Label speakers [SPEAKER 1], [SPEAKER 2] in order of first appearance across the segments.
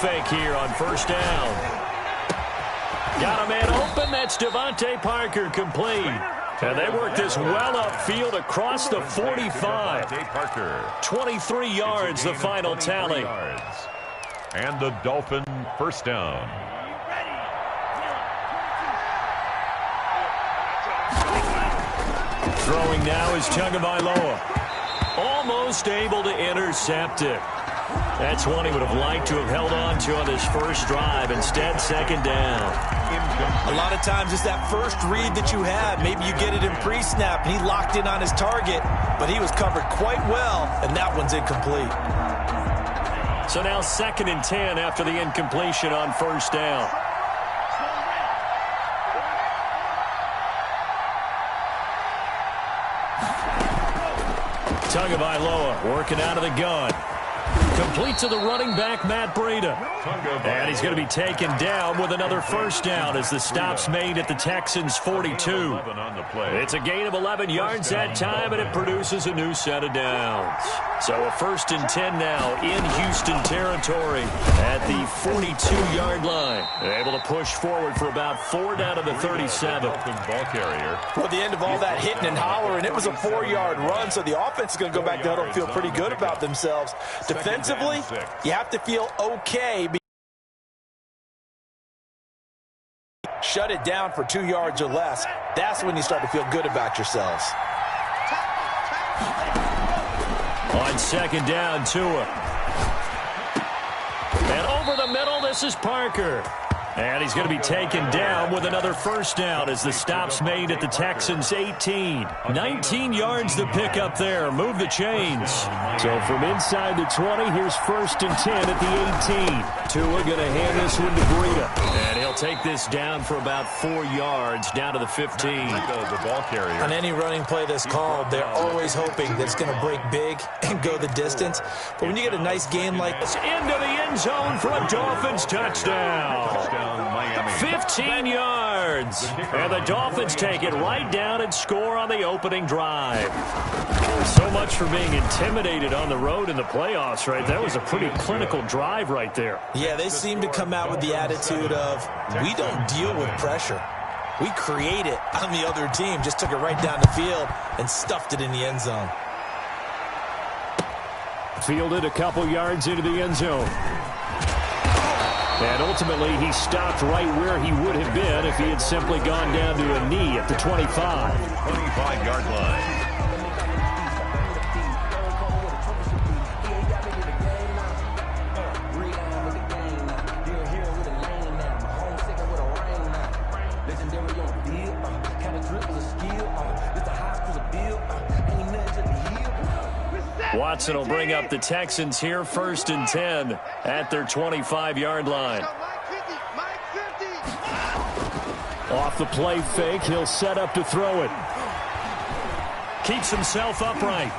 [SPEAKER 1] fake here on first down. Got a man open. That's Devontae Parker complete. And they worked this well upfield across the 45. 23 yards, the final tally.
[SPEAKER 2] And the Dolphin first down.
[SPEAKER 1] Throwing now is Tagovailoa. Almost able to intercept it. That's one he would have liked to have held on to on his first drive. Instead, second down.
[SPEAKER 3] A lot of times it's that first read that you have. Maybe you get it in pre-snap, and he locked in on his target, but he was covered quite well, and that one's incomplete.
[SPEAKER 1] So now 2nd and 10 after the incompletion on first down. Tagovailoa working out of the gun. Complete to the running back, Matt Breida. And he's going to be taken down with another first down as the stop's made at the Texans' 42. It's a gain of 11 yards that time, and it produces a new set of downs. So a 1st and 10 now in Houston territory at the 42-yard line. Able to push forward for about 4 down to the 37.
[SPEAKER 2] Ball carrier.
[SPEAKER 3] Well, at the end of all that hitting and hollering, it was a 4-yard run, so the offense is going to go back to huddle and feel pretty good about themselves. Defensively, you have to feel okay. Shut it down for 2 yards or less. That's when you start to feel good about yourselves.
[SPEAKER 1] On second down, Tua. And over the middle, this is Parker. And he's going to be taken down with another first down as the stop's made at the Texans' 18. 19 yards to pick up there. Move the chains. So from inside the 20, here's 1st and 10 at the 18. Tua going to hand this one to Breida. And he'll take this down for about 4 yards down to the 15.
[SPEAKER 2] The ball carrier.
[SPEAKER 3] On any running play that's called, they're always hoping that it's going to break big and go the distance. But when you get a nice game like this,
[SPEAKER 1] into the end zone for a Dolphins touchdown. 15 yards. And the Dolphins take it right down and score on the opening drive. So much for being intimidated on the road in the playoffs, right? That was a pretty clinical drive right there.
[SPEAKER 3] Yeah, they seem to come out with the attitude of, we don't deal with pressure. We create it on the other team. Just took it right down the field and stuffed it in the end zone.
[SPEAKER 1] Fielded a couple yards into the end zone. And ultimately, he stopped right where he would have been if he had simply gone down to a knee at the 25.
[SPEAKER 2] 25-yard line.
[SPEAKER 1] Watson will bring up the Texans here, 1st and 10 at their 25-yard line. Off the play fake, he'll set up to throw it. Keeps himself upright.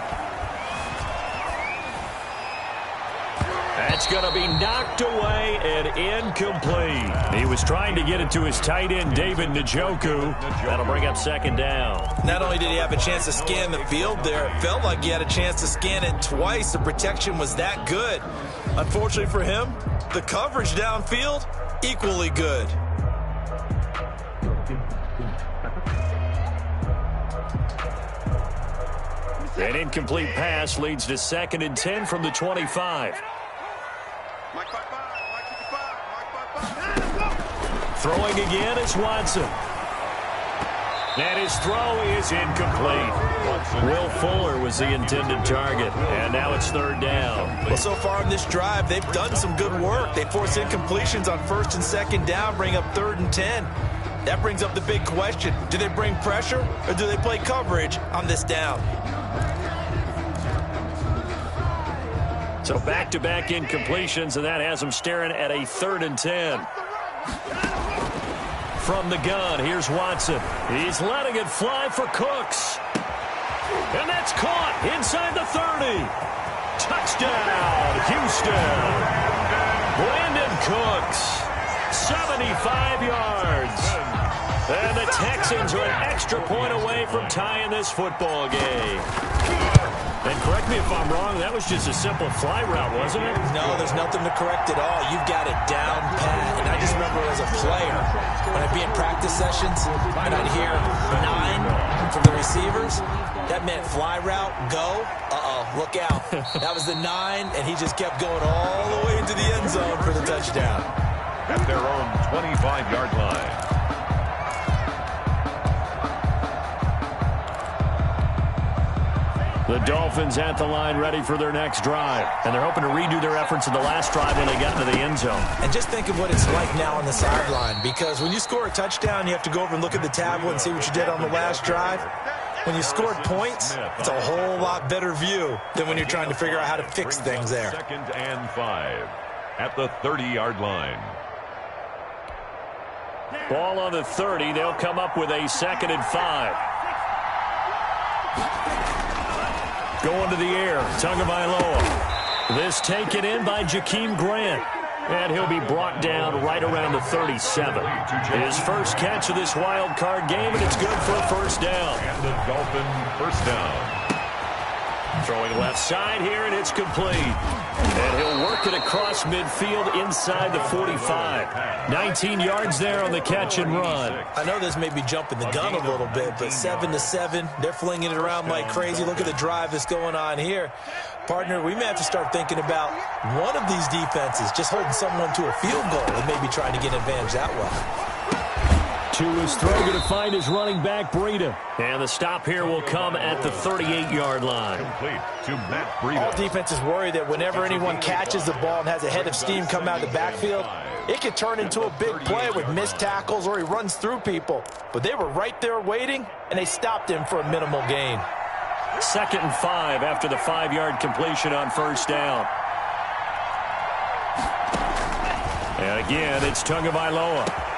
[SPEAKER 1] That's going to be knocked away and incomplete. He was trying to get it to his tight end, David Njoku. That'll bring up 2nd down.
[SPEAKER 3] Not only did he have a chance to scan the field there, it felt like he had a chance to scan it twice. The protection was that good. Unfortunately for him, the coverage downfield, equally good.
[SPEAKER 1] An incomplete pass leads to 2nd and 10 from the 25. Throwing again is Watson. And his throw is incomplete. Will Fuller was the intended target. And now it's 3rd down.
[SPEAKER 3] Well, so far in this drive, they've done some good work. They force incompletions on 1st and 2nd down, bring up 3rd and 10. That brings up the big question. Do they bring pressure or do they play coverage on this down?
[SPEAKER 1] So back-to-back incompletions, and that has them staring at a 3rd and 10. From the gun, here's Watson. He's letting it fly for Cooks. And that's caught inside the 30. Touchdown, Houston. Brandon Cooks, 75 yards. And the Texans are an extra point away from tying this football game. And correct me if I'm wrong, that was just a simple fly route, wasn't it?
[SPEAKER 3] No, there's nothing to correct at all. You've got it down pat. And I just remember as a player, when I'd be in practice sessions, and I'd hear 9 from the receivers, that meant fly route, go. Look out. That was the 9, and he just kept going all the way into the end zone for the touchdown.
[SPEAKER 2] At their own 25-yard line.
[SPEAKER 1] The Dolphins at the line ready for their next drive. And they're hoping to redo their efforts in the last drive when they got into the end zone.
[SPEAKER 3] And just think of what it's like now on the sideline, because when you score a touchdown, you have to go over and look at the tablet and see what you did on the last drive. When you scored points, it's a whole lot better view than when you're trying to figure out how to fix things there.
[SPEAKER 2] 2nd and 5 at the 30-yard line.
[SPEAKER 1] Ball on the 30. They'll come up with a 2nd and 5. Going to the air, Tagovailoa. This taken in by Jakeem Grant. And he'll be brought down right around the 37. His first catch of this wild card game, and it's good for a first down.
[SPEAKER 2] And the Dolphin first down.
[SPEAKER 1] Throwing left side here, and it's complete. And he'll work it across midfield inside the 45. 19 yards there on the catch and run.
[SPEAKER 3] I know this may be jumping the gun a little bit, but 7-7, they're flinging it around like crazy. Look at the drive that's going on here. Partner, we may have to start thinking about one of these defenses just holding someone to a field goal and maybe trying to get an advantage that way.
[SPEAKER 1] To his throw, going to find his running back, Breida. And the stop here will come at the 38-yard line.
[SPEAKER 2] Complete to Matt Breida.
[SPEAKER 3] All defenses worry that whenever anyone catches the ball and has a head of steam come out of the backfield, it could turn into a big play with missed tackles or he runs through people. But they were right there waiting, and they stopped him for a minimal gain.
[SPEAKER 1] 2nd and 5 after the 5-yard completion on first down. And again, it's Tagovailoa.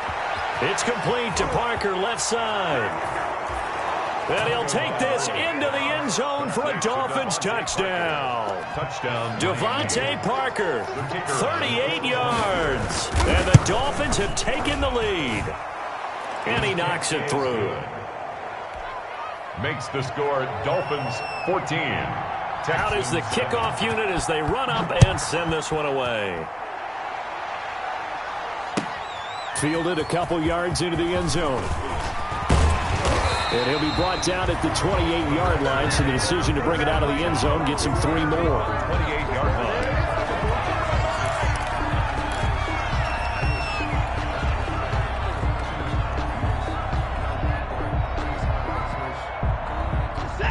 [SPEAKER 1] It's complete to Parker, left side. And he'll take this into the end zone for a Dolphins touchdown.
[SPEAKER 2] Touchdown.
[SPEAKER 1] Devontae Parker, 38 yards. And the Dolphins have taken the lead. And he knocks it through.
[SPEAKER 2] Makes the score Dolphins 14.
[SPEAKER 1] Out is the kickoff unit as they run up and send this one away. Fielded a couple yards into the end zone. And he'll be brought down at the 28-yard line, so the decision to bring it out of the end zone gets him 3 more.
[SPEAKER 2] 28-yard line.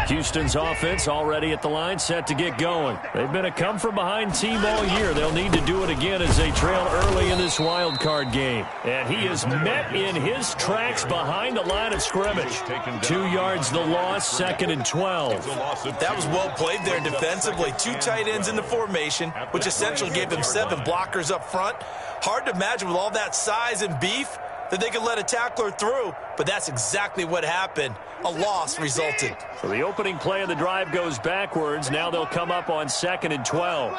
[SPEAKER 1] Houston's offense already at the line, set to get going. They've been a come-from-behind team all year. They'll need to do it again as they trail early in this wild card game. And he is met in his tracks behind the line of scrimmage. 2 yards the loss, 2nd and 12.
[SPEAKER 3] That was well played there defensively. 2 tight ends in the formation, which essentially gave them 7 blockers up front. Hard to imagine with all that size and beef that they could let a tackler through, but that's exactly what happened. A loss resulted.
[SPEAKER 1] So the opening play of the drive goes backwards. Now they'll come up on 2nd and 12.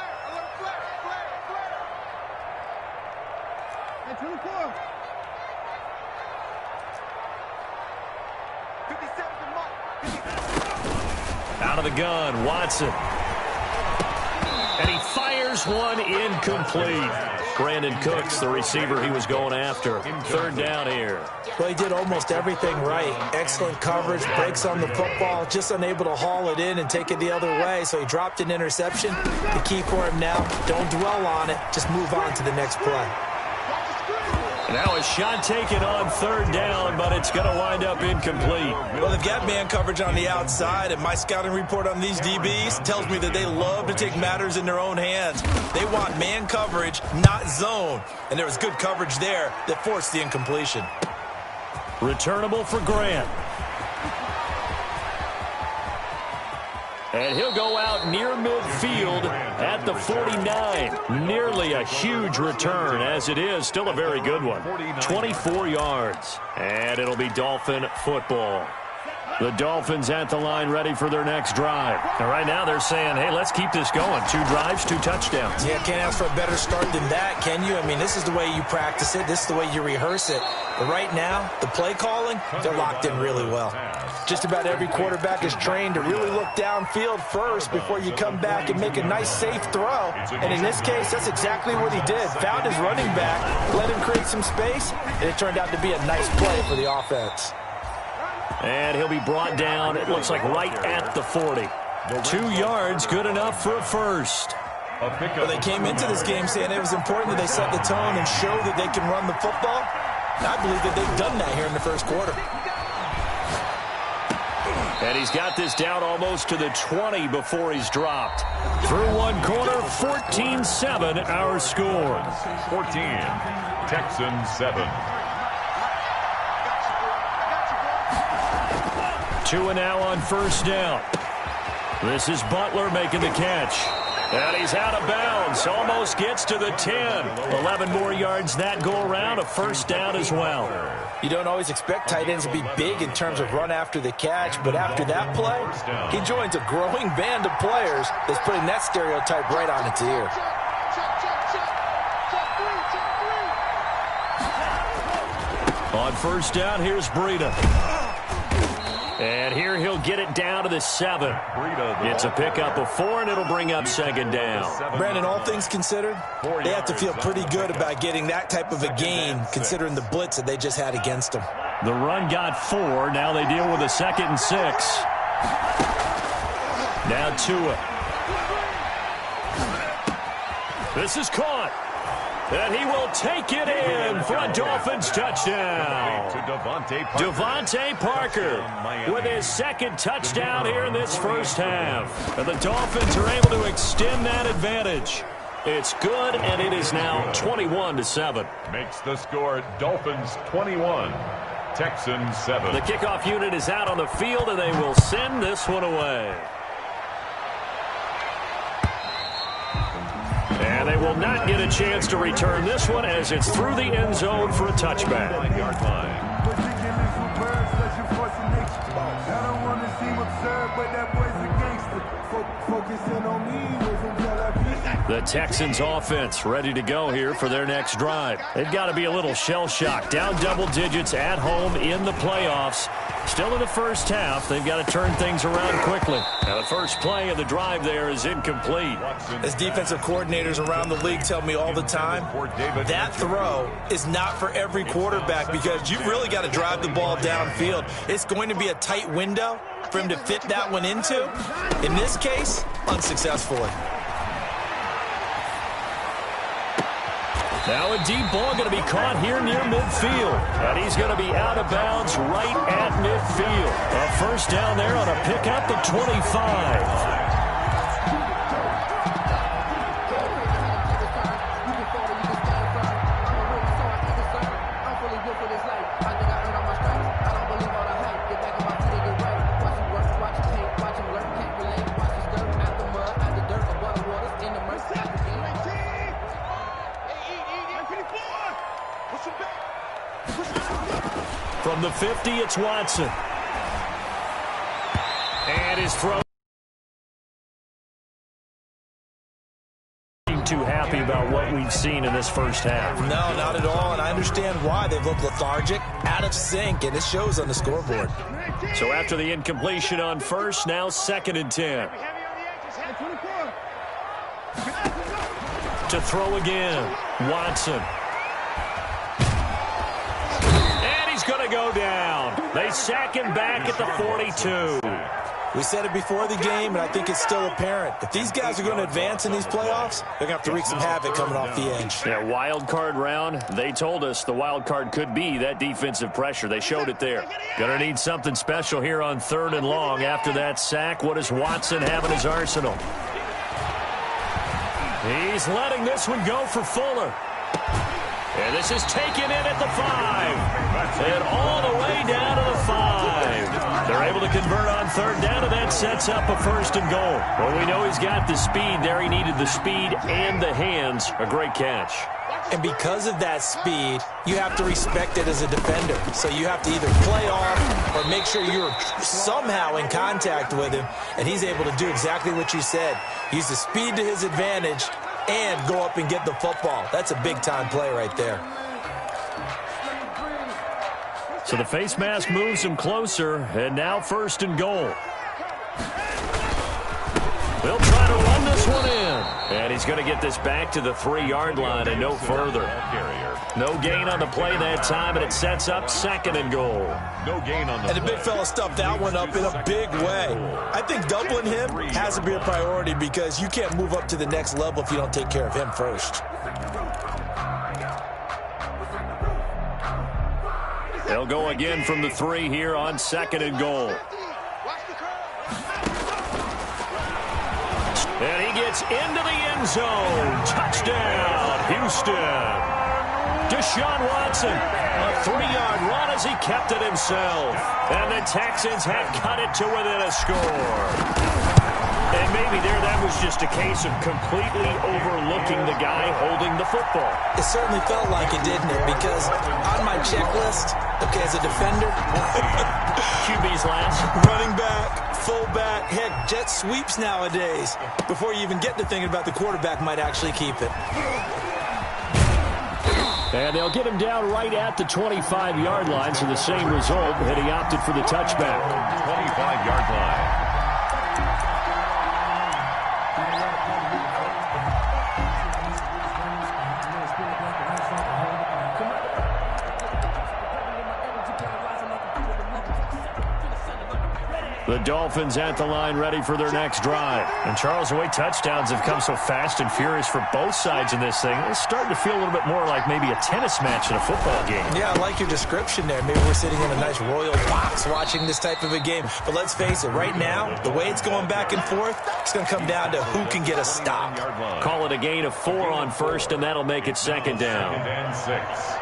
[SPEAKER 1] Out of the gun, Watson. And he fires one incomplete. Brandon Cooks, the receiver he was going after. 3rd down here.
[SPEAKER 3] Well, he did almost everything right. Excellent coverage, breaks on the football, just unable to haul it in and take it the other way, so he dropped an interception. The key for him now, don't dwell on it, just move on to the next play.
[SPEAKER 1] Now a shot taken on 3rd down, but it's going to wind up incomplete.
[SPEAKER 3] Well, they've got man coverage on the outside, and my scouting report on these DBs tells me that they love to take matters in their own hands. They want man coverage, not zone. And there was good coverage there that forced the incompletion.
[SPEAKER 1] Returnable for Grant. And he'll go out near midfield at the 49. Nearly a huge return, as it is. Still a very good one. 24 yards. And it'll be Dolphin football. The Dolphins at the line ready for their next drive. And right now they're saying, hey, let's keep this going. 2 drives, 2 touchdowns.
[SPEAKER 3] Yeah, can't ask for a better start than that, can you? I mean, this is the way you practice it. This is the way you rehearse it. But right now, the play calling, they're locked in really well. Just about every quarterback is trained to really look downfield first before you come back and make a nice, safe throw. And in this case, that's exactly what he did. Found his running back, let him create some space, and it turned out to be a nice play for the offense.
[SPEAKER 1] And he'll be brought down, it looks like right at the 40. 2 yards, good enough for a first.
[SPEAKER 3] Well, they came into this game saying it was important that they set the tone and show that they can run the football. And I believe that they've done that here in the first quarter.
[SPEAKER 1] And he's got this down almost to the 20 before he's dropped. Through 1 quarter, 14-7 our score.
[SPEAKER 2] 14, Texans 7.
[SPEAKER 1] 2 and now on first down. This is Butler making the catch. And he's out of bounds. Almost gets to the 10. 11 more yards that go around. A first down as well.
[SPEAKER 3] You don't always expect tight ends to be big in terms of run after the catch, but after that play, he joins a growing band of players that's putting that stereotype right on its ear.
[SPEAKER 1] On first down, here's Breida. And here he'll get it down to the 7. It's a pickup of 4, and it'll bring up second down.
[SPEAKER 3] Brandon, all things considered, they have to feel pretty good about getting that type of a gain, considering the blitz that they just had against them.
[SPEAKER 1] The run got 4. Now they deal with a 2nd and 6. Now Tua. This is caught. And he will take it in for a Dolphins touchdown. Devontae Parker with his 2nd touchdown here in this first half. And the Dolphins are able to extend that advantage. It's good, and it is now 21-7.
[SPEAKER 2] Makes the score Dolphins 21, Texans 7.
[SPEAKER 1] The kickoff unit is out on the field, and they will send this one away. And they will not get a chance to return this one as it's through the end zone for a touchback. The Texans offense ready to go here for their next drive. They've got to be a little shell-shocked. Down double digits at home in the playoffs. Still in the first half, they've got to turn things around quickly. Now the first play of the drive there is incomplete.
[SPEAKER 3] As defensive coordinators around the league tell me all the time, that throw is not for every quarterback because you've really got to drive the ball downfield. It's going to be a tight window for him to fit that one into. In this case, unsuccessfully.
[SPEAKER 1] Now a deep ball going to be caught here near midfield. And he's going to be out of bounds right at midfield. A first down there on a pickup of 25. From the 50, it's Watson. And his throw. Too happy about what we've seen in this first half.
[SPEAKER 3] No, not at all, and I understand why. They've looked lethargic, out of sync, and it shows on the scoreboard.
[SPEAKER 1] So after the incompletion on first, now 2nd and 10. To throw again, Watson. He's going to go down. They sack him back at the 42.
[SPEAKER 3] We said it before the game, and I think it's still apparent. If these guys are going to advance in these playoffs, they're going to have to wreak some havoc coming off the edge.
[SPEAKER 1] Yeah, wild card round. They told us the wild card could be that defensive pressure. They showed it there. Going to need something special here on 3rd and long. After that sack, what does Watson have in his arsenal? He's letting this one go for Fuller. And this is taken in at the 5. And all the way down to the 5. They're able to convert on 3rd down, and that sets up a 1st and goal. Well, we know he's got the speed there. He needed the speed and the hands. A great catch.
[SPEAKER 3] And because of that speed, you have to respect it as a defender. So you have to either play off or make sure you're somehow in contact with him, and he's able to do exactly what you said. Use the speed to his advantage and go up and get the football. That's a big-time play right there.
[SPEAKER 1] So the face mask moves him closer, and now 1st and goal. They'll try to run this one in. And he's going to get this back to the 3-yard line and no further. No gain on the play that time, and it sets up 2nd and goal.
[SPEAKER 2] No gain on the
[SPEAKER 3] And the big fella stuffed that one up in a big way. I think doubling him has to be a priority because you can't move up to the next level if you don't take care of him first.
[SPEAKER 1] They'll go again from the 3 here on 2nd and goal. And he gets into the end zone. Touchdown, Houston. Deshaun Watson, a 3-yard run as he kept it himself. And the Texans have cut it to within a score. And maybe that was just a case of completely overlooking the guy holding the football.
[SPEAKER 3] It certainly felt like it, didn't it? Because on my checklist, okay, as a defender,
[SPEAKER 1] QB's last.
[SPEAKER 3] Running back, fullback, heck, jet sweeps nowadays. Before you even get to thinking about the quarterback might actually keep it.
[SPEAKER 1] And they'll get him down right at the 25-yard line, so the same result, and he opted for the touchback.
[SPEAKER 2] 25-yard line.
[SPEAKER 1] The Dolphins at the line ready for their next drive. And Charles, the way touchdowns have come so fast and furious for both sides in this thing, it's starting to feel a little bit more like maybe a tennis match in a football game.
[SPEAKER 3] Yeah, I like your description there. Maybe we're sitting in a nice royal box watching this type of a game. But let's face it, right now, the way it's going back and forth, it's going to come down to who can get a stop.
[SPEAKER 1] Call it a gain of 4 on 1st, and that'll make it 2nd down.
[SPEAKER 2] 2nd and 6.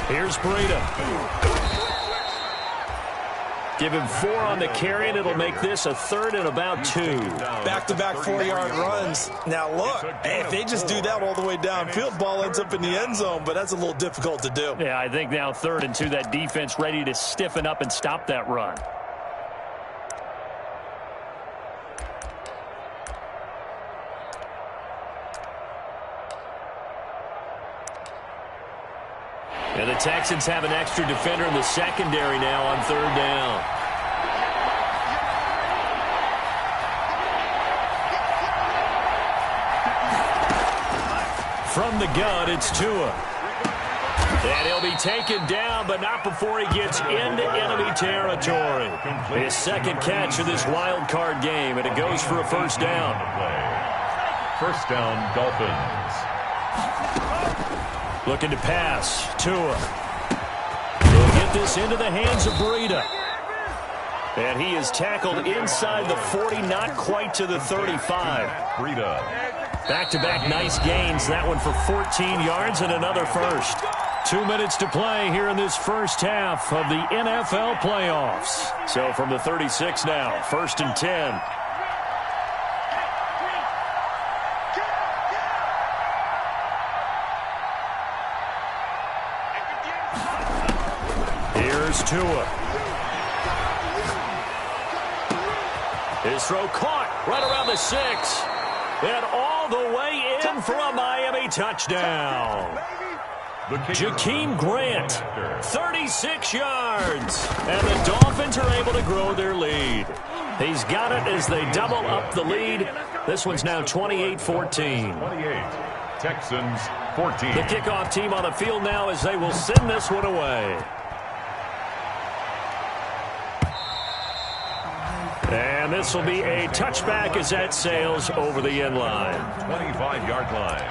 [SPEAKER 1] Here's Breida. Give him 4 on the carry, and it'll make this a 3rd and about 2.
[SPEAKER 3] Back-to-back 4-yard runs. Now, look, hey, if they just do that all the way downfield, ball ends up in the end zone, but that's a little difficult to do.
[SPEAKER 1] Yeah, I think now 3rd and 2, that defense ready to stiffen up and stop that run. And the Texans have an extra defender in the secondary now on 3rd down. From the gun, it's Tua. And he'll be taken down, but not before he gets into enemy territory. His 2nd catch of this wild card game, and it goes for a 1st down.
[SPEAKER 2] 1st down, Dolphins.
[SPEAKER 1] Looking to pass. Tua. He'll get this into the hands of Breida. And he is tackled inside the 40, not quite to the 35.
[SPEAKER 2] Breida.
[SPEAKER 1] Back-to-back nice gains. That one for 14 yards and another 1st. 2 minutes to play here in this first half of the NFL playoffs. So from the 36 now, 1st and 10. Here's Tua. His throw caught right around the 6. And all the way in for a Miami touchdown. Jakeem Grant, 36 yards. And the Dolphins are able to grow their lead. He's got it as they double up the lead. This one's now 28-14.
[SPEAKER 2] 28. Texans 14.
[SPEAKER 1] The kickoff team on the field now as they will send this one away. And this will be a touchback as that sails over the end line.
[SPEAKER 2] 25-yard line.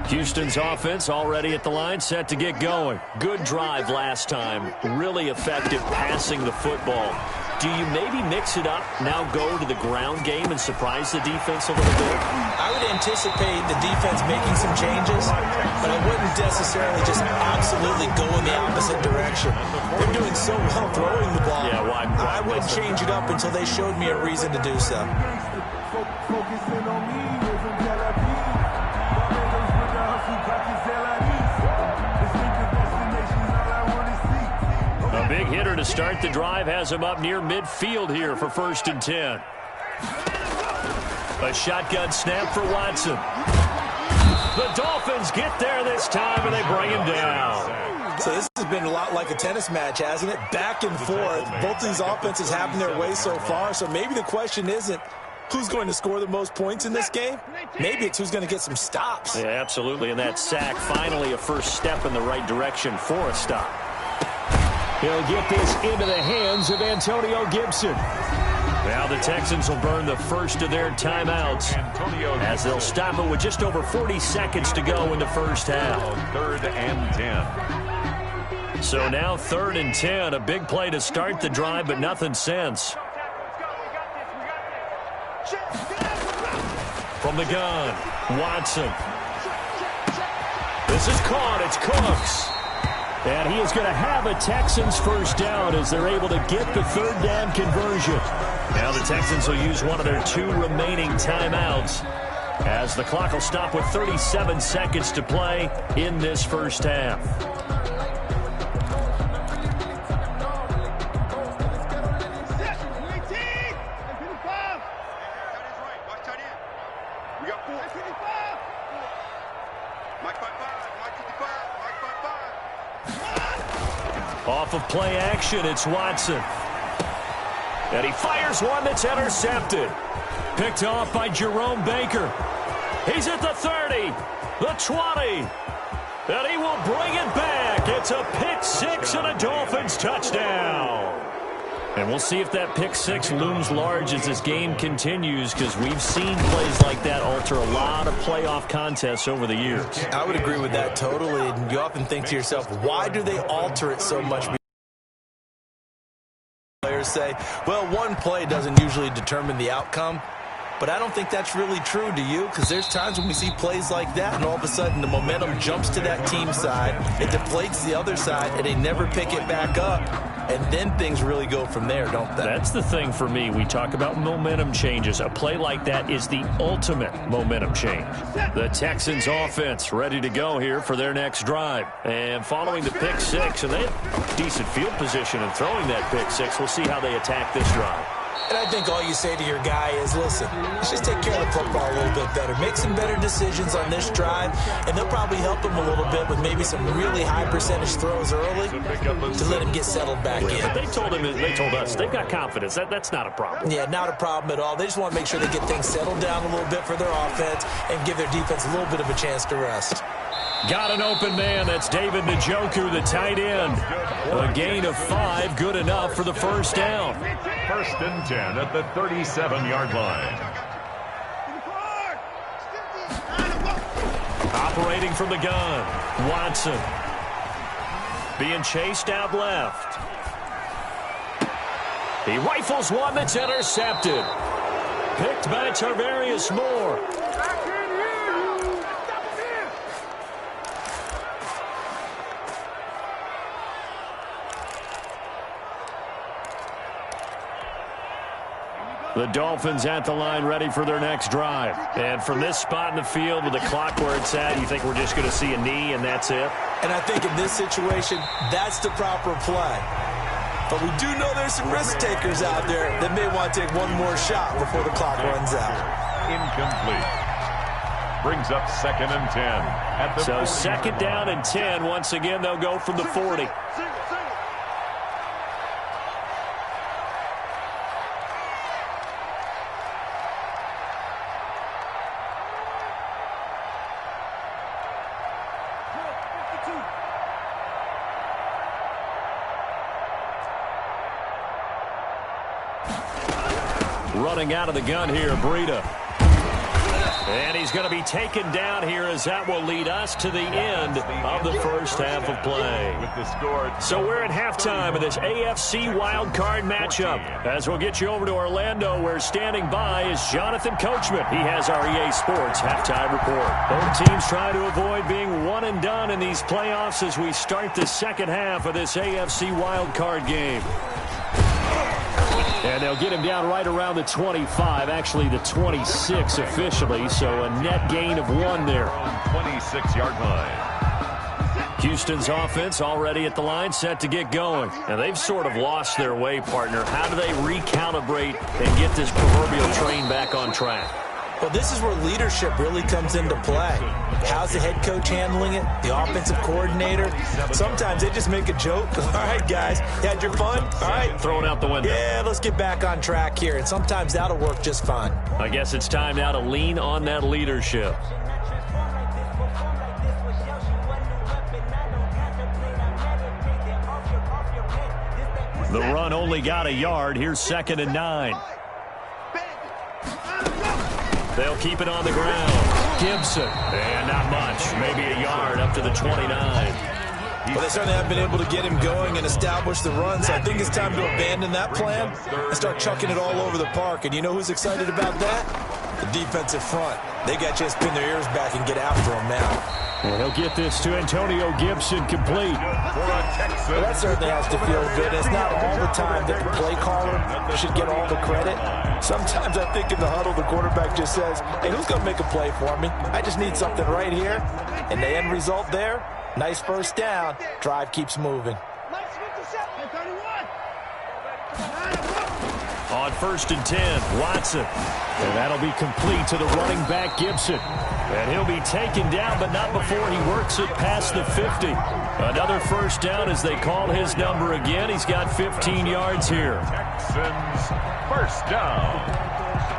[SPEAKER 1] Houston's offense already at the line, set to get going. Good drive last time. Really effective passing the football. Do you maybe mix it up, now go to the ground game and surprise the defense a little bit?
[SPEAKER 3] I would anticipate the defense making some changes, but I wouldn't necessarily just absolutely go in the opposite direction. They're doing so well throwing the ball.
[SPEAKER 1] Yeah, why
[SPEAKER 3] I wouldn't change it up until they showed me a reason to do so.
[SPEAKER 1] A big hitter to start the drive has him up near midfield here for 1st and 10. A shotgun snap for Watson. The Dolphins get there this time, and they bring him down.
[SPEAKER 3] So this has been a lot like a tennis match, hasn't it? Back and forth. Both of these offenses having their way so far, so maybe the question isn't who's going to score the most points in this game. Maybe it's who's going to get some stops.
[SPEAKER 1] Yeah, absolutely, and that sack finally a first step in the right direction for a stop. He'll get this into the hands of Antonio Gibson. Now the Texans will burn the first of their timeouts as they'll stop it with just over 40 seconds to go in the first half.
[SPEAKER 2] 3rd and 10.
[SPEAKER 1] So now 3rd and 10, a big play to start the drive, but nothing since. From the gun, Watson. This is caught. It's Cooks. And he is going to have a Texans first down as they're able to get the 3rd down conversion. Now the Texans will use one of their 2 remaining timeouts as the clock will stop with 37 seconds to play in this first half. Off of play action, it's Watson. And he fires one that's intercepted. Picked off by Jerome Baker. He's at the 30, the 20, and he will bring it back. It's a pick 6 and a Dolphins touchdown. And we'll see if that pick 6 looms large as this game continues, because we've seen plays like that alter a lot of playoff contests over the years.
[SPEAKER 3] I would agree with that totally. And you often think to yourself, why do they alter it so much? Players say, well, one play doesn't usually determine the outcome. But I don't think that's really true, do you? Because there's times when we see plays like that, and all of a sudden the momentum jumps to that team side, it deflates the other side, and they never pick it back up. And then things really go from there, don't they?
[SPEAKER 1] That's the thing for me. We talk about momentum changes. A play like that is the ultimate momentum change. The Texans offense ready to go here for their next drive. And following the pick 6, and they have decent field position in throwing that pick 6. We'll see how they attack this drive.
[SPEAKER 3] And I think all you say to your guy is, listen, let's just take care of the football a little bit better. Make some better decisions on this drive, and they'll probably help him a little bit with maybe some really high percentage throws early to let him get settled back in.
[SPEAKER 1] But they told us, they've got confidence. That's not a problem.
[SPEAKER 3] Yeah, not a problem at all. They just want to make sure they get things settled down a little bit for their offense and give their defense a little bit of a chance to rest.
[SPEAKER 1] Got an open man. That's David Njoku, the tight end. A gain of 5, good enough for the first down.
[SPEAKER 2] 1st and 10 at the 37-yard line.
[SPEAKER 1] Operating from the gun, Watson. Being chased out left. He rifles one that's intercepted. Picked by Tarvarius Moore. The Dolphins at the line ready for their next drive. And from this spot in the field with the clock where it's at, you think we're just going to see a knee and that's it?
[SPEAKER 3] And I think in this situation, that's the proper play. But we do know there's some risk takers out there that may want to take one more shot before the clock runs out.
[SPEAKER 2] Incomplete. Brings up 2nd and 10. At the
[SPEAKER 1] so 2nd down and 10. Once again, they'll go from the 40. Running out of the gun here, Breida. And he's he's going to be taken down here, as that will lead us to the end of the first half of play. So we're at halftime of this AFC wildcard matchup. As we'll get you over to Orlando, where standing by is Jonathan Coachman. He has our EA Sports halftime report. Both teams try to avoid being one and done in these playoffs as we start the second half of this AFC wildcard game. And they'll get him down right around the 25, actually the 26 officially, so a net gain of 1 there.
[SPEAKER 2] 26-yard line.
[SPEAKER 1] Houston's offense already at the line, set to get going. And they've sort of lost their way, partner. How do they recalibrate and get this proverbial train back on track?
[SPEAKER 3] Well, this is where leadership really comes into play. How's the head coach handling it? The offensive coordinator? Sometimes they just make a joke. All right, guys, you had your fun? All right.
[SPEAKER 1] Throw it out the window.
[SPEAKER 3] Yeah, let's get back on track here. And sometimes that'll work just fine.
[SPEAKER 1] I guess it's time now to lean on that leadership. The run only got a yard. Here's 2nd and 9. They'll keep it on the ground. Gibson. And not much. Maybe a yard up to the 29.
[SPEAKER 3] Well, they certainly have been able to get him going and establish the run, so I think it's time to abandon that plan and start chucking it all over the park. And you know who's excited about that? The defensive front. They got to spin their ears back and get after him now.
[SPEAKER 1] And he'll get this to Antonio Gibson complete.
[SPEAKER 3] Well, that certainly has to feel good. It's not all the time that the play caller should get all the credit. Sometimes I think in the huddle, the quarterback just says, hey, who's going to make a play for me? I just need something right here. And the end result there, nice first down. Drive keeps moving.
[SPEAKER 1] On 1st and 10, Watson. And that'll be complete to the running back, Gibson. And he'll be taken down, but not before he works it past the 50. Another first down as they call his number again. He's got 15 yards here.
[SPEAKER 2] Texans first down.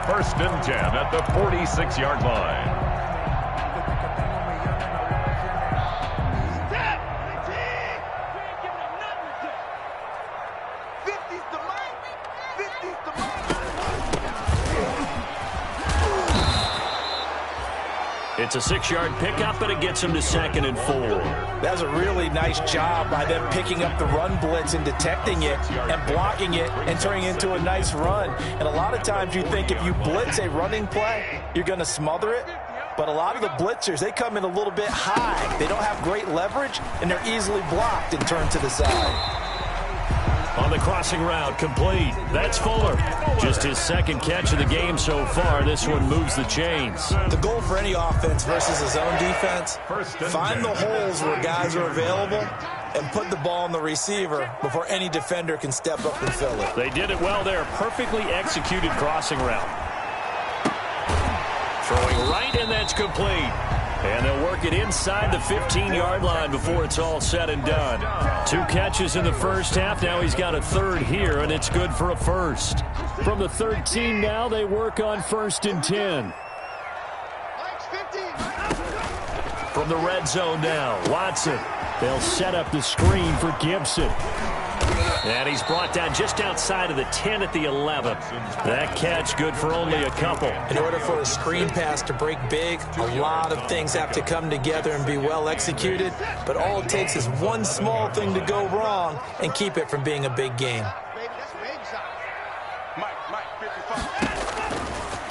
[SPEAKER 2] 1st and 10 at the 46-yard line.
[SPEAKER 1] It's a 6-yard pickup, and it gets him to 2nd and 4.
[SPEAKER 3] That's a really nice job by them picking up the run blitz and detecting it and blocking it and turning it into a nice run. And a lot of times you think if you blitz a running play, you're going to smother it. But a lot of the blitzers, they come in a little bit high. They don't have great leverage, and they're easily blocked and turned to the side.
[SPEAKER 1] On the crossing route, complete. That's Fuller. Just his 2nd catch of the game so far. This one moves the chains.
[SPEAKER 3] The goal for any offense versus his own defense, find the holes where guys are available and put the ball on the receiver before any defender can step up and fill it.
[SPEAKER 1] They did it well there. Perfectly executed crossing route. Throwing right, and that's complete. And they'll work it inside the 15-yard line before it's all said and done. 2 catches in the first half. Now he's got a 3rd here, and it's good for a 1st. From the 13 now, they work on 1st and 10. From the red zone now, Watson. They'll set up the screen for Gibson. And he's brought down just outside of the 10 at the 11. That catch good for only a couple.
[SPEAKER 3] In order for a screen pass to break big, a lot of things have to come together and be well executed. But all it takes is one small thing to go wrong and keep it from being a big game.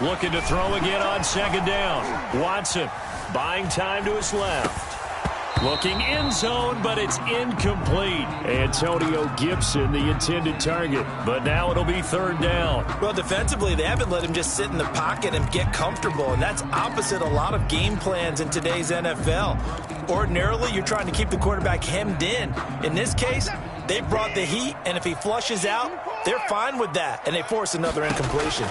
[SPEAKER 1] Looking to throw again on 2nd down. Watson buying time to his left. Looking end zone, but it's incomplete. Antonio Gibson, the intended target. But now it'll be 3rd down.
[SPEAKER 3] Well, defensively, they haven't let him just sit in the pocket and get comfortable, and that's opposite a lot of game plans in today's NFL. Ordinarily, you're trying to keep the quarterback hemmed in. In this case, they brought the heat, and if he flushes out, they're fine with that, and they force another incompletion.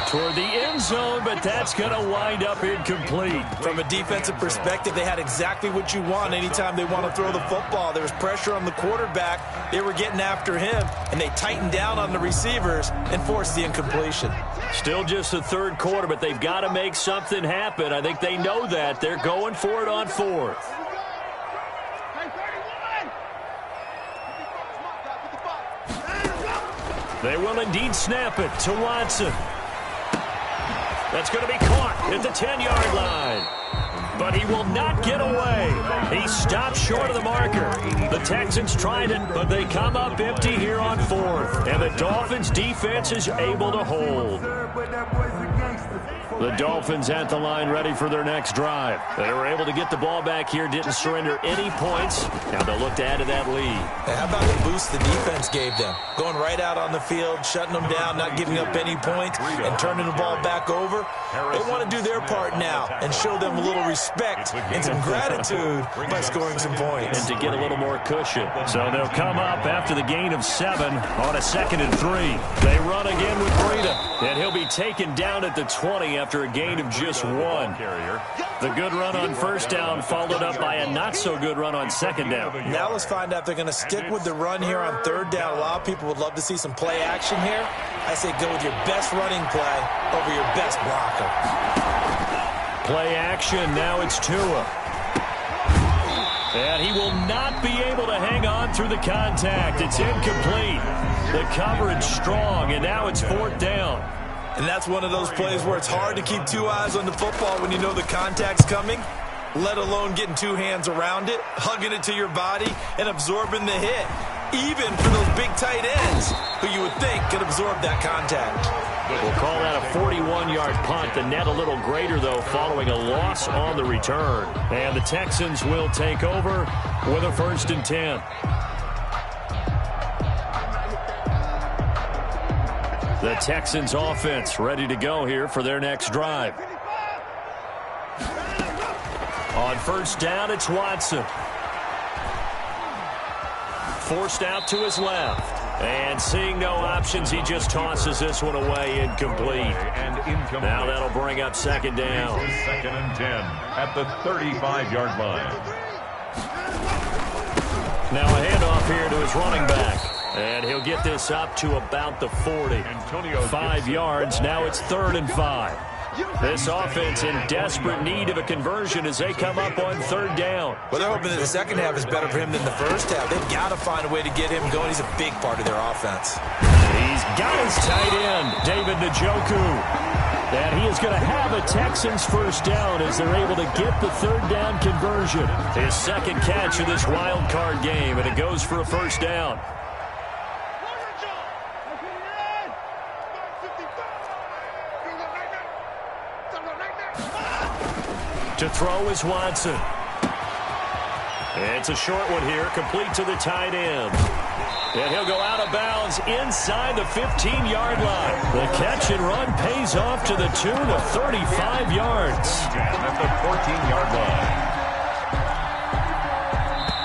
[SPEAKER 1] Toward the end zone, but that's going to wind up incomplete.
[SPEAKER 3] From a defensive perspective, they had exactly what you want anytime they want to throw the football. There was pressure on the quarterback. They were getting after him, and they tightened down on the receivers and forced the incompletion.
[SPEAKER 1] Still just the 3rd quarter, but they've got to make something happen. I think they know that. They're going for it on 4th. They will indeed snap it to Watson. That's going to be caught at the 10-yard line. But he will not get away. He stopped short of the marker. The Texans tried it, but they come up empty here on 4th. And the Dolphins' defense is able to hold. The Dolphins at the line ready for their next drive. They were able to get the ball back here, didn't surrender any points. Now they'll look to add to that lead.
[SPEAKER 3] Hey, how about the boost the defense gave them? Going right out on the field, shutting them down, not giving up any points, and turning the ball back over. They want to do their part now and show them a little respect and some gratitude by scoring some points.
[SPEAKER 1] And to get a little more cushion. So they'll come up after the gain of 7 on a 2nd and 3. They run again with Breida, and he'll be taken down at the 20 after a gain of just 1. The good run on 1st down followed up by a not-so-good run on 2nd down.
[SPEAKER 3] Now let's find out if they're going to stick with the run here on 3rd down. A lot of people would love to see some play action here. I say go with your best running play over your best blocker.
[SPEAKER 1] Play action. Now it's Tua. And he will not be able to hang on through the contact. It's incomplete. The coverage strong, and now it's 4th down.
[SPEAKER 3] And that's one of those plays where it's hard to keep 2 eyes on the football when you know the contact's coming, let alone getting 2 hands around it, hugging it to your body, and absorbing the hit, even for those big tight ends who you would think could absorb that contact.
[SPEAKER 1] We'll call that a 41-yard punt. The net a little greater, though, following a loss on the return. And the Texans will take over with a 1st and 10. The Texans offense ready to go here for their next drive. On 1st down, it's Watson. Forced out to his left. And seeing no options, he just tosses this one away, incomplete. Now that'll bring up 2nd down.
[SPEAKER 2] 2nd and 10 at the 35-yard line.
[SPEAKER 1] Now a handoff here to his running back. And he'll get this up to about the 40. 5 yards. Now it's 3rd and 5. This offense in desperate need of a conversion as they come up on 3rd down.
[SPEAKER 3] Well, they're hoping that the second half is better for him than the first half. They've got to find a way to get him going. He's a big part of their offense.
[SPEAKER 1] He's got his tight end, David Njoku. And he is going to have a Texans 1st down as they're able to get the 3rd down conversion. His 2nd catch of this wild card game, and it goes for a 1st down. To throw is Watson. It's a short one here, complete to the tight end. And he'll go out of bounds inside the 15-yard line. The catch and run pays off to the tune of 35 yards.
[SPEAKER 2] At the 14-yard line.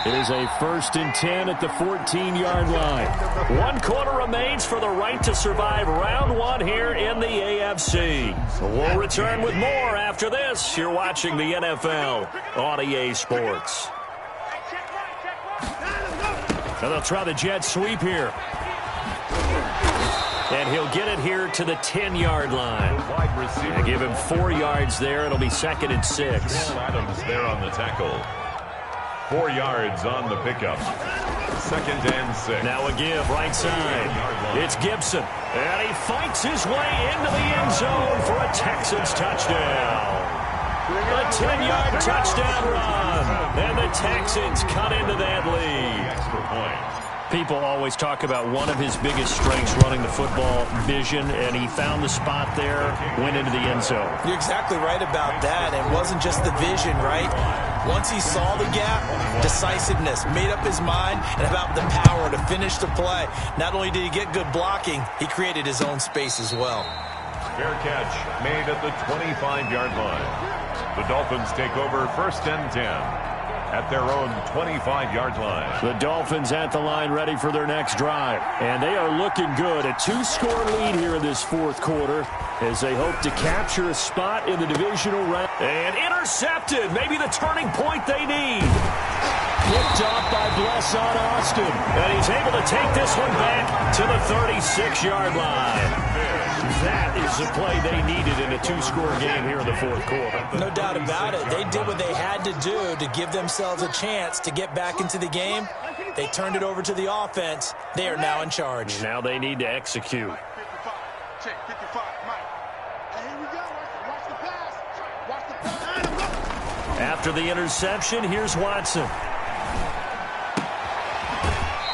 [SPEAKER 1] It is a 1st and 10 at the 14-yard line. 1 quarter remains for the right to survive round 1 here in the AFC. We'll return with more after this. You're watching the NFL on EA Sports. Now they'll try the jet sweep here. And he'll get it here to the 10-yard line. They give him 4 yards there. It'll be 2nd and 6.
[SPEAKER 2] Adams there on the tackle. 4 yards on the pickup. 2nd and 6.
[SPEAKER 1] Now a give right side. It's Gibson. And he fights his way into the end zone for a Texans touchdown. A 10-yard touchdown run. And the Texans cut into that lead.
[SPEAKER 2] Extra point.
[SPEAKER 1] People always talk about one of his biggest strengths running the football, vision, and he found the spot there, went into the end zone.
[SPEAKER 3] You're exactly right about that. It wasn't just the vision, right? Once he saw the gap, decisiveness, made up his mind, and about the power to finish the play. Not only did he get good blocking, he created his own space as well.
[SPEAKER 2] Fair catch made at the 25-yard line. The Dolphins take over 1st and 10 at their own 25-yard line.
[SPEAKER 1] The Dolphins at the line ready for their next drive. And they are looking good. A 2-score lead here in this 4th quarter as they hope to capture a spot in the divisional round. And intercepted. Maybe the turning point they need. Picked off by Bless on Austin. And he's able to take this one back to the 36-yard line. That is the play they needed in a 2-score game here in the 4th quarter.
[SPEAKER 3] No doubt about it. They did what they had to do to give themselves a chance to get back into the game. They turned it over to the offense. They are now in charge.
[SPEAKER 1] Now they need to execute.
[SPEAKER 4] Check 55, Mike. Here we go.
[SPEAKER 1] After the interception, here's Watson.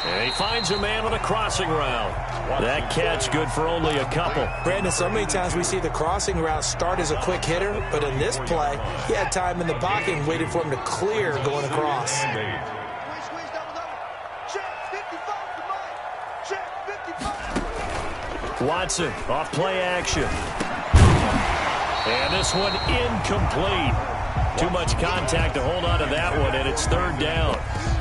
[SPEAKER 1] And he finds a man on a crossing route. That catch good for only a couple.
[SPEAKER 3] Brandon, so many times we see the crossing route start as a quick hitter, but in this play, he had time in the pocket and waited for him to clear going across.
[SPEAKER 1] Watson off play action. And this one incomplete. Too much contact to hold on to that one, and it's third down.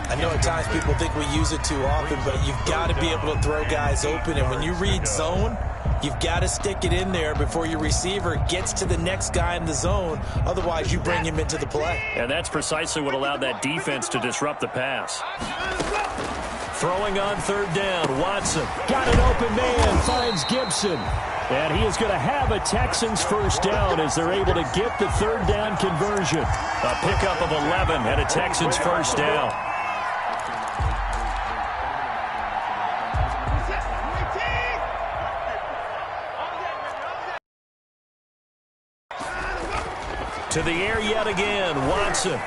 [SPEAKER 3] I know at times people think we use it too often, but you've got to be able to throw guys open. And when you read zone, you've got to stick it in there before your receiver gets to the next guy in the zone. Otherwise, you bring him into the play.
[SPEAKER 1] And that's precisely what allowed that defense to disrupt the pass. Throwing on third down, Watson. Got an open man, finds Gibson. And he is going to have a Texans first down as they're able to get the third down conversion. A pickup of 11 and a Texans first down. To the air yet again, Watson.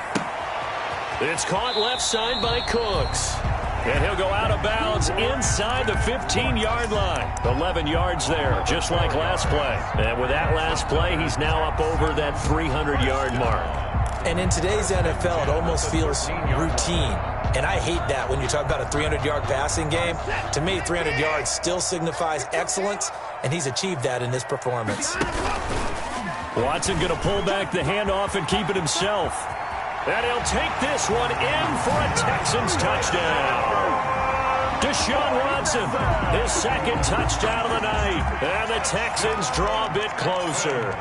[SPEAKER 1] It's caught left side by Cooks. And he'll go out of bounds inside the 15-yard line. 11 yards there, just like last play. And with that last play, he's now up over that 300-yard mark.
[SPEAKER 3] And in today's NFL, it almost feels routine. And I hate that when you talk about a 300-yard passing game. To me, 300 yards still signifies excellence, and he's achieved that in this performance.
[SPEAKER 1] Watson going to pull back the handoff and keep it himself. And he'll take this one in for a Texans touchdown. Deshaun Watson, his second touchdown of the night. And the Texans draw a bit closer.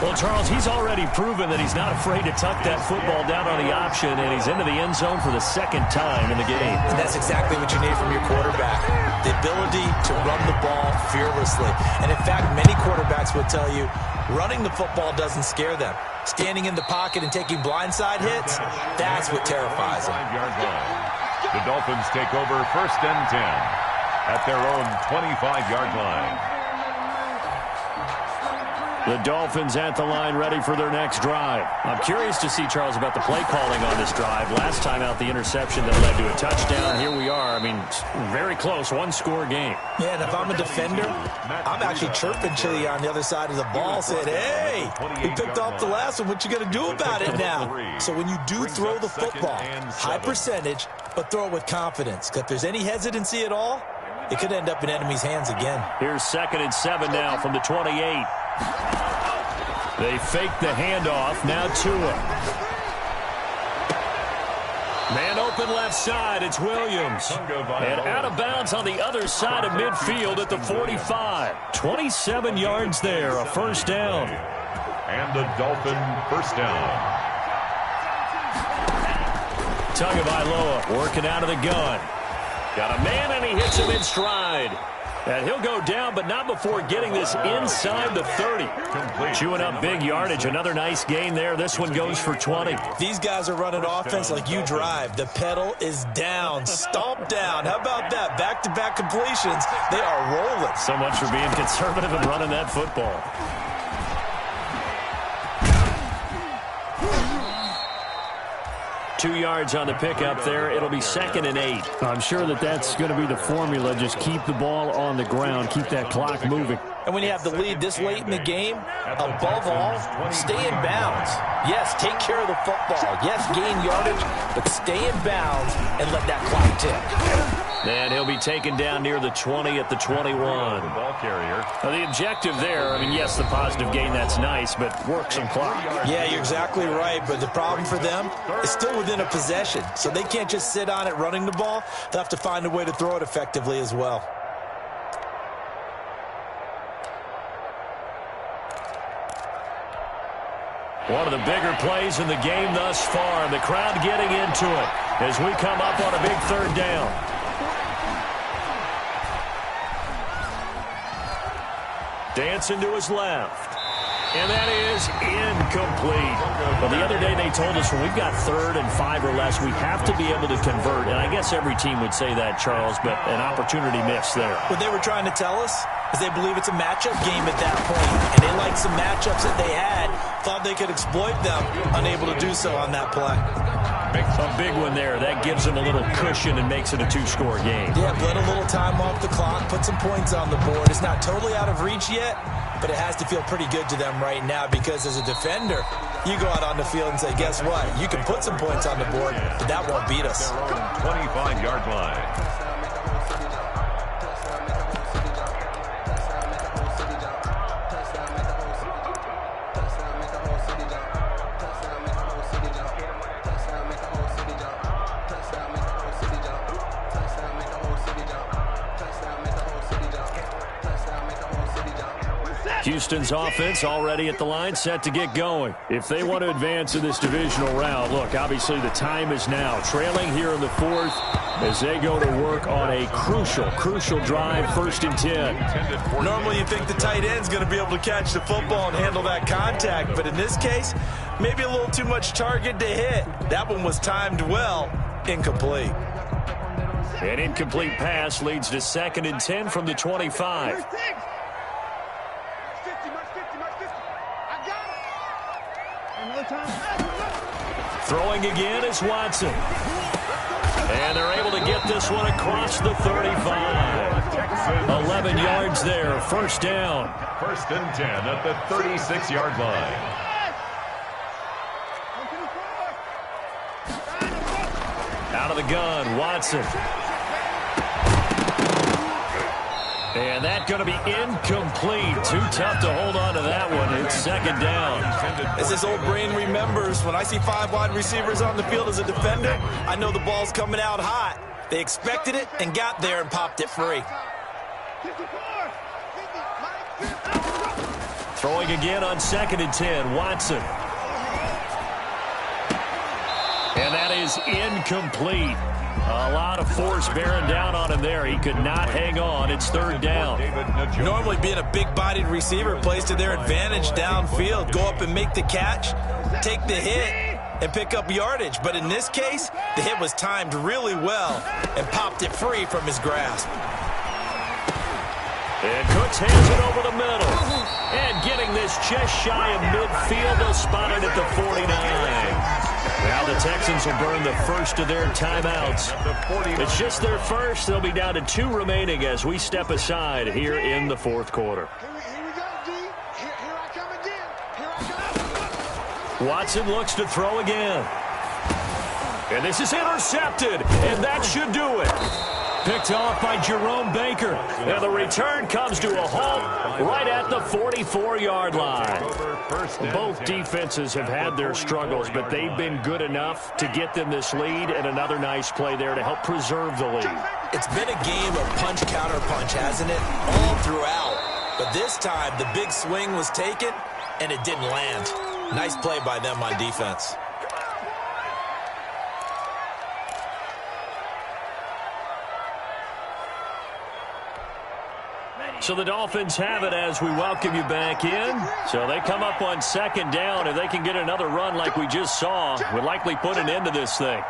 [SPEAKER 1] Well, Charles, he's already proven that he's not afraid to tuck that football down on the option, and he's into the end zone for the second time in the game.
[SPEAKER 3] And that's exactly what you need from your quarterback, the ability to run the ball fearlessly. And, in fact, many quarterbacks will tell you running the football doesn't scare them. Standing in the pocket and taking blindside hits, that's what terrifies them.
[SPEAKER 2] The Dolphins take over first and 10 at their own 25-yard line.
[SPEAKER 1] The Dolphins at the line ready for their next drive. I'm curious to see, Charles, about the play calling on this drive. Last time out, the interception that led to a touchdown. Here we are. I mean, very close, one-score game.
[SPEAKER 3] Yeah, and if I'm a defender, I'm actually chirping to you on the other side of the ball, saying, hey, we picked off the last one. What you going to do about it now? So when you do throw the football, high percentage, but throw it with confidence. Because if there's any hesitancy at all, it could end up in enemy's hands again.
[SPEAKER 1] Here's 2nd and 7 now from the 28. They fake the handoff. Now Tua. Man open left side. It's Williams. And out of bounds on the other side of midfield at the 45. 27 yards there. A first down.
[SPEAKER 2] And the Dolphin first down.
[SPEAKER 1] Tagovailoa working out of the gun. Got a man, and he hits him in stride. And he'll go down, but not before getting this inside the 30. Chewing up big yardage. Another nice gain there. This one goes for 20.
[SPEAKER 3] These guys are running offense like you drive. The pedal is down, stomped down. How about that? Back-to-back completions. They are rolling.
[SPEAKER 1] So much for being conservative and running that football. .2 yards on the pickup there. It'll be 2nd and 8.
[SPEAKER 4] I'm sure that's going to be the formula. Just keep the ball on the ground. Keep that clock moving.
[SPEAKER 3] And when you have the lead this late in the game, above all, stay in bounds. Yes, take care of the football. Yes, gain yardage, but stay in bounds and let that clock tick.
[SPEAKER 1] And he'll be taken down near the 20 at the 21.
[SPEAKER 2] Ball carrier.
[SPEAKER 1] Now, the objective there, I mean, yes, the positive gain, that's nice, but work some clock.
[SPEAKER 3] Yeah, you're exactly right, but the problem for them is still within a possession, so they can't just sit on it running the ball. They'll have to find a way to throw it effectively as well.
[SPEAKER 1] One of the bigger plays in the game thus far, and the crowd getting into it as we come up on a big third down. Dancing to his left. And that is incomplete. Well, the other day they told us when we've got 3rd and 5 or less, we have to be able to convert. And I guess every team would say that, Charles, but an opportunity missed there.
[SPEAKER 3] What they were trying to tell us is they believe it's a matchup game at that point, and they liked some matchups that they had, thought they could exploit them, unable to do so on that play.
[SPEAKER 1] A big one there. That gives them a little cushion and makes it a 2-score game.
[SPEAKER 3] Yeah, bled a little time off the clock, put some points on the board. It's not totally out of reach yet, but it has to feel pretty good to them right now because as a defender, you go out on the field and say, guess what? You can put some points on the board, but that won't beat us.
[SPEAKER 2] 25-yard line.
[SPEAKER 1] Houston's offense already at the line, set to get going. If they want to advance in this divisional round, look, obviously the time is now. Trailing here in the fourth as they go to work on a crucial drive, 1st and 10.
[SPEAKER 3] Normally you think the tight end's going to be able to catch the football and handle that contact, but in this case, maybe a little too much target to hit. That one was timed well, incomplete.
[SPEAKER 1] An incomplete pass leads to 2nd and 10 from the 25. Throwing again is Watson. And they're able to get this one across the 35. 11 yards there, 1st down.
[SPEAKER 2] 1st and 10 at the 36-yard line.
[SPEAKER 1] Out of the gun, Watson. And that's going to be incomplete. Too tough to hold on to that one. It's 2nd down.
[SPEAKER 3] As this old brain remembers, when I see 5 wide receivers on the field as a defender, I know the ball's coming out hot. They expected it and got there and popped it free.
[SPEAKER 1] Throwing again on 2nd and 10, Watson. And that is incomplete. A lot of force bearing down on him there. He could not hang on. It's 3rd down.
[SPEAKER 3] Normally being a big-bodied receiver plays to their advantage downfield. Go up and make the catch, take the hit, and pick up yardage. But in this case, the hit was timed really well and popped it free from his grasp.
[SPEAKER 1] And Cooks hands it over the middle. And getting this just shy of midfield, they'll spot it at the 49. Now the Texans will burn the first of their timeouts. It's just their first. They'll be down to 2 remaining as we step aside here in the 4th quarter. Watson looks to throw again. And this is intercepted, and that should do it. Picked off by Jerome Baker. And the return comes to a halt right at the 44-yard line. Both defenses have had their struggles, but they've been good enough to get them this lead, and another nice play there to help preserve the lead.
[SPEAKER 3] It's been a game of punch-counter-punch, hasn't it? All throughout. But this time, the big swing was taken, and it didn't land. Nice play by them on defense.
[SPEAKER 1] So the Dolphins have it as we welcome you back in. So they come up on 2nd down. If they can get another run like we just saw, would likely put an end to this thing.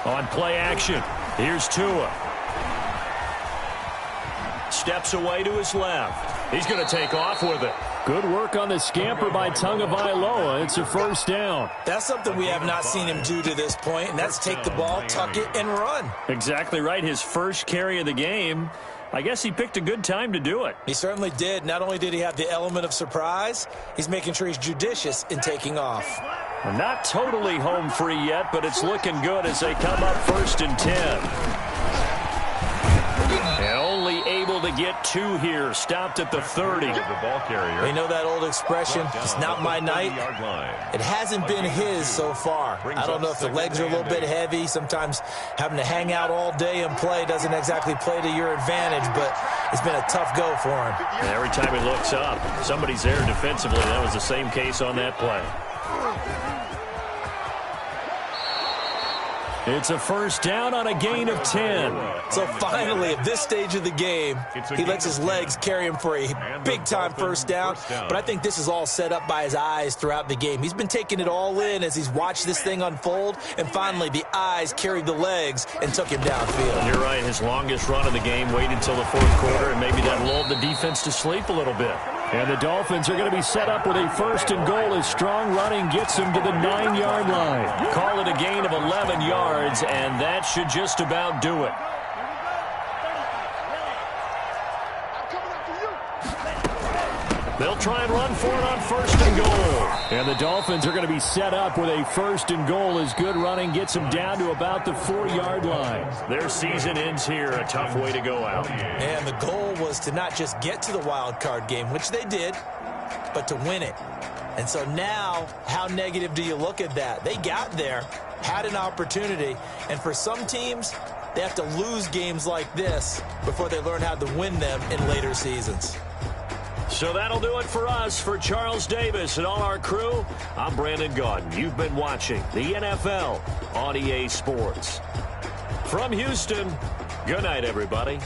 [SPEAKER 1] On play action, here's Tua. Steps away to his left. He's going to take off with it.
[SPEAKER 4] Good work on the scamper by Tagovailoa. It's a 1st down.
[SPEAKER 3] That's something we have not seen him do to this point, and that's take the ball, tuck it, and run.
[SPEAKER 1] Exactly right. His first carry of the game. I guess he picked a good time to do it.
[SPEAKER 3] He certainly did. Not only did he have the element of surprise, he's making sure he's judicious in taking off.
[SPEAKER 1] Well, not totally home free yet, but it's looking good as they come up 1st and 10. And only able to get 2 here. Stopped at the 30.
[SPEAKER 2] The ball carrier.
[SPEAKER 3] You know that old expression, it's not my night? It hasn't been his so far. I don't know if the legs are a little bit heavy. Sometimes having to hang out all day and play doesn't exactly play to your advantage, but it's been a tough go for him.
[SPEAKER 1] And every time he looks up, somebody's there defensively. That was the same case on that play. It's a 1st down on a gain of 10.
[SPEAKER 3] So finally, at this stage of the game, he lets his legs carry him for a big-time 1st down. But I think this is all set up by his eyes throughout the game. He's been taking it all in as he's watched this thing unfold. And finally, the eyes carried the legs and took him downfield.
[SPEAKER 1] You're right. His longest run of the game waited until the 4th quarter, and maybe that lulled the defense to sleep a little bit. And the Dolphins are going to be set up with a 1st and goal as strong running gets them to the 9-yard line. Call it a gain of 11 yards, and that should just about do it. They'll try and run for it on 1st and goal. And the Dolphins are going to be set up with a 1st and goal as good running gets them down to about the 4-yard line. Their season ends here. A tough way to go out.
[SPEAKER 3] And the goal was to not just get to the wild card game, which they did, but to win it. And so now, how negative do you look at that? They got there, had an opportunity, and for some teams, they have to lose games like this before they learn how to win them in later seasons.
[SPEAKER 1] So that'll do it for us. For Charles Davis and all our crew, I'm Brandon Gaudin. You've been watching the NFL on EA Sports. From Houston, good night, everybody.